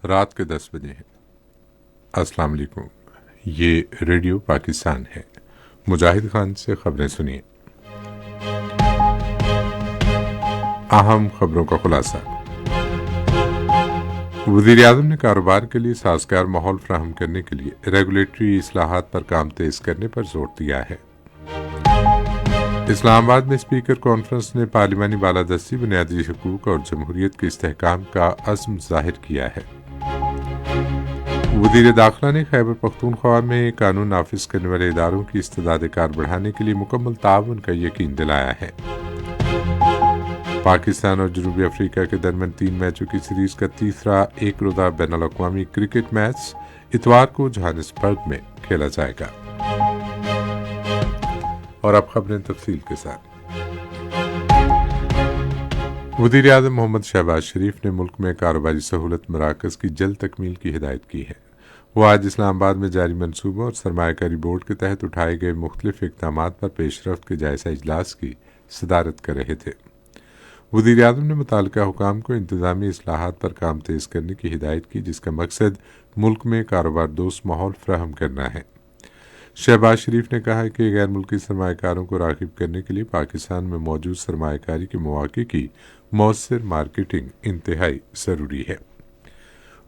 رات کے 10 بجے ہیں۔ السلام علیکم، یہ ریڈیو پاکستان ہے۔ مجاہد خان سے خبریں سنیے۔ اہم خبروں کا خلاصہ۔ وزیر اعظم نے کاروبار کے لیے سازگار ماحول فراہم کرنے کے لیے ریگولیٹری اصلاحات پر کام تیز کرنے پر زور دیا ہے۔ اسلام آباد میں اسپیکر کانفرنس نے پارلیمانی بالادستی، بنیادی حقوق اور جمہوریت کے استحکام کا عزم ظاہر کیا ہے۔ وزیر داخلہ نے خیبر پختونخوا میں قانون نافذ کرنے والے اداروں کی استعداد کار بڑھانے کے لیے مکمل تعاون کا یقین دلایا ہے۔ پاکستان اور جنوبی افریقہ کے درمیان 3 میچوں کی سیریز کا تیسرا ایک روزہ بین الاقوامی کرکٹ میچ اتوار کو جوہانسبرگ میں کھیلا جائے گا۔ اور اب خبریں تفصیل کے ساتھ۔ وزیر اعظم محمد شہباز شریف نے ملک میں کاروباری سہولت مراکز کی جلد تکمیل کی ہدایت کی ہے۔ وہ آج اسلام آباد میں جاری منصوبوں اور سرمایہ کاری بورڈ کے تحت اٹھائے گئے مختلف اقدامات پر پیش رفت کے جائزہ اجلاس کی صدارت کر رہے تھے۔ وزیر اعظم نے متعلقہ حکام کو انتظامی اصلاحات پر کام تیز کرنے کی ہدایت کی، جس کا مقصد ملک میں کاروبار دوست ماحول فراہم کرنا ہے۔ شہباز شریف نے کہا کہ غیر ملکی سرمایہ کاروں کو راغب کرنے کے لیے پاکستان میں موجود سرمایہ کاری کے مواقع کی مؤثر مارکیٹنگ انتہائی ضروری ہے۔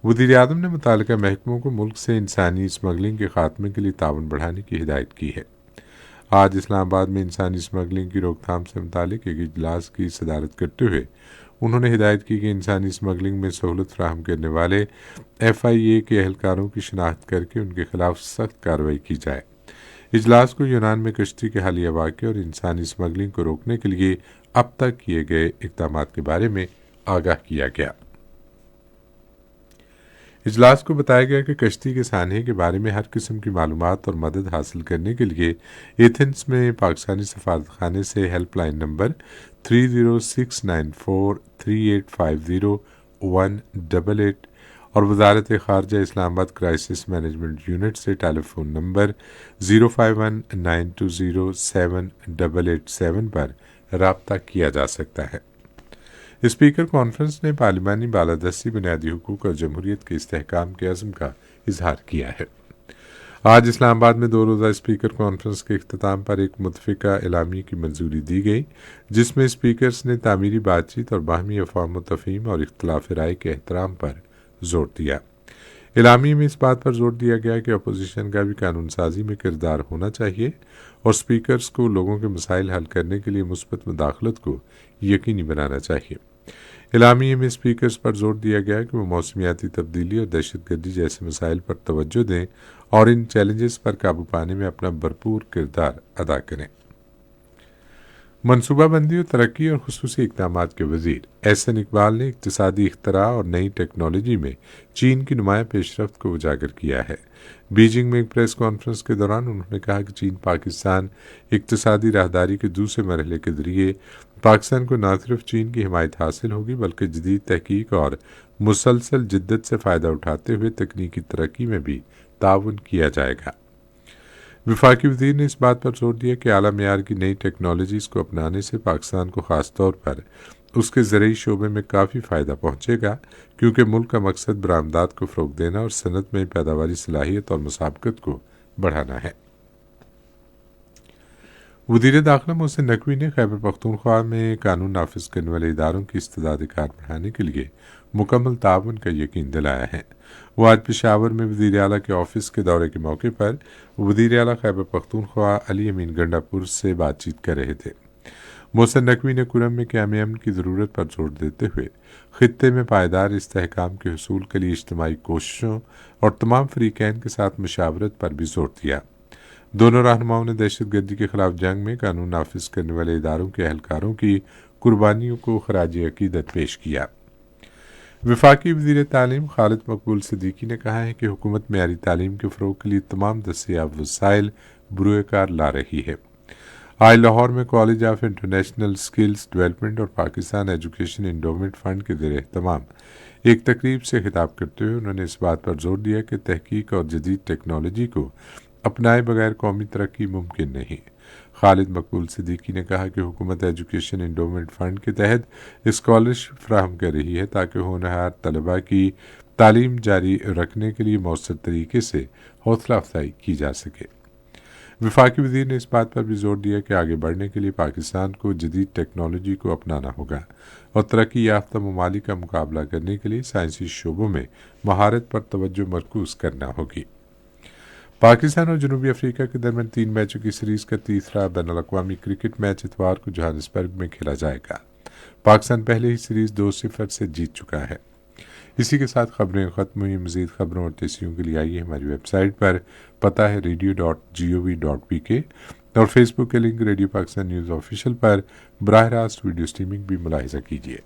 وزیر اعظم نے متعلقہ محکموں کو ملک سے انسانی اسمگلنگ کے خاتمے کے لیے تعاون بڑھانے کی ہدایت کی ہے۔ آج اسلام آباد میں انسانی اسمگلنگ کی روک تھام سے متعلق ایک اجلاس کی صدارت کرتے ہوئے انہوں نے ہدایت کی کہ انسانی اسمگلنگ میں سہولت فراہم کرنے والے FIA کے اہلکاروں کی شناخت کر کے ان کے خلاف سخت کارروائی کی جائے۔ اجلاس کو یونان میں کشتی کے حالیہ واقعے اور انسانی اسمگلنگ کو روکنے کے لیے اب تک کیے گئے اقدامات کے بارے میں آگاہ کیا گیا۔ اجلاس کو بتایا گیا کہ کشتی کے سانحے کے بارے میں ہر قسم کی معلومات اور مدد حاصل کرنے کے لیے ایتھنز میں پاکستانی سفارت خانے سے ہیلپ لائن نمبر 30694385018 اور وزارت خارجہ اسلام آباد کرائسس مینجمنٹ یونٹ سے ٹیلی فون نمبر 05192078887 پر رابطہ کیا جا سکتا ہے۔ اسپیکر کانفرنس نے پارلیمانی بالادستی، بنیادی حقوق اور جمہوریت کے استحکام کے عزم کا اظہار کیا ہے۔ آج اسلام آباد میں 2 روزہ اسپیکر کانفرنس کے اختتام پر ایک متفقہ اعلامیے کی منظوری دی گئی، جس میں اسپیکرز نے تعمیری بات چیت اور باہمی افہام و تفہیم اور اختلاف رائے کے احترام پر زور دیا۔ اعلامیے میں اس بات پر زور دیا گیا کہ اپوزیشن کا بھی قانون سازی میں کردار ہونا چاہیے اور اسپیکرز کو لوگوں کے مسائل حل کرنے کے لیے مثبت مداخلت کو یقینی بنانا چاہیے۔ اعلامیے میں اسپیکرز پر زور دیا گیا کہ وہ موسمیاتی تبدیلی اور دہشت گردی جیسے مسائل پر توجہ دیں اور ان چیلنجز پر قابو پانے میں اپنا بھرپور کردار ادا کریں۔ منصوبہ بندی اور ترقی اور خصوصی اقدامات کے وزیر احسن اقبال نے اقتصادی اختراع اور نئی ٹیکنالوجی میں چین کی نمایاں پیش رفت کو اجاگر کیا ہے۔ بیجنگ میں ایک پریس کانفرنس کے دوران انہوں نے کہا کہ چین پاکستان اقتصادی راہداری کے دوسرے مرحلے کے ذریعے پاکستان کو نہ صرف چین کی حمایت حاصل ہوگی بلکہ جدید تحقیق اور مسلسل جدت سے فائدہ اٹھاتے ہوئے تکنیکی ترقی میں بھی تعاون کیا جائے گا۔ وفاقی وزیر نے اس بات پر زور دیا کہ اعلیٰ معیار کی نئی ٹیکنالوجیز کو اپنانے سے پاکستان کو خاص طور پر اس کے زرعی شعبے میں کافی فائدہ پہنچے گا، کیونکہ ملک کا مقصد برآمدات کو فروغ دینا اور صنعت میں پیداواری صلاحیت اور مسابقت کو بڑھانا ہے۔ وزیر داخلہ محسن نقوی نے خیبر پختونخوا میں قانون نافذ کرنے والے اداروں کی استعداد کار بڑھانے کے لیے مکمل تعاون کا یقین دلایا ہے۔ وہ آج پشاور میں وزیر اعلیٰ کے آفس کے دورے کے موقع پر وزیر اعلیٰ خیبر پختونخوا علی امین گنڈا پور سے بات چیت کر رہے تھے۔ محسن نقوی نے کرم میں قیام امن کی ضرورت پر زور دیتے ہوئے خطے میں پائیدار استحکام کے حصول کے لیے اجتماعی کوششوں اور تمام فریقین کے ساتھ مشاورت پر بھی زور دیا۔ دونوں رہنماؤں نے دہشت گردی کے خلاف جنگ میں قانون نافذ کرنے والے اداروں کے اہلکاروں کی قربانیوں کو خراج عقیدت پیش کیا۔ وفاقی وزیر تعلیم خالد مقبول صدیقی نے کہا ہے کہ حکومت معیاری تعلیم کے فروغ کے لیے تمام دستیاب وسائل بروئے کار لا رہی ہے۔ آج لاہور میں college of international skills development اور پاکستان ایجوکیشن انڈومنٹ فنڈ کے زیر اہتمام ایک تقریب سے خطاب کرتے ہوئے انہوں نے اس بات پر زور دیا کہ تحقیق اور جدید ٹیکنالوجی کو اپنائے بغیر قومی ترقی ممکن نہیں۔ خالد مقبول صدیقی نے کہا کہ حکومت ایجوکیشن انڈومنٹ فنڈ کے تحت اسکالرشپ فراہم کر رہی ہے تاکہ ہونہار طلباء کی تعلیم جاری رکھنے کے لیے مؤثر طریقے سے حوصلہ افزائی کی جا سکے۔ وفاقی وزیر نے اس بات پر بھی زور دیا کہ آگے بڑھنے کے لیے پاکستان کو جدید ٹیکنالوجی کو اپنانا ہوگا اور ترقی یافتہ ممالک کا مقابلہ کرنے کے لیے سائنسی شعبوں میں مہارت پر توجہ مرکوز کرنا ہوگی۔ پاکستان اور جنوبی افریقہ کے درمیان 3 میچوں کی سیریز کا تیسرا بین الاقوامی کرکٹ میچ اتوار کو جوہانسبرگ میں کھیلا جائے گا۔ پاکستان پہلے ہی سیریز 2-0 سے جیت چکا ہے۔ اسی کے ساتھ خبریں ختم ہوئی۔ مزید خبروں اور تحریروں کے لیے آئیے ہماری ویب سائٹ پر، پتہ ہے radio.gov.pk، اور فیس بک کے link radio Pakistan news official پر براہ راست ویڈیو سٹریمنگ بھی ملاحظہ کیجیے۔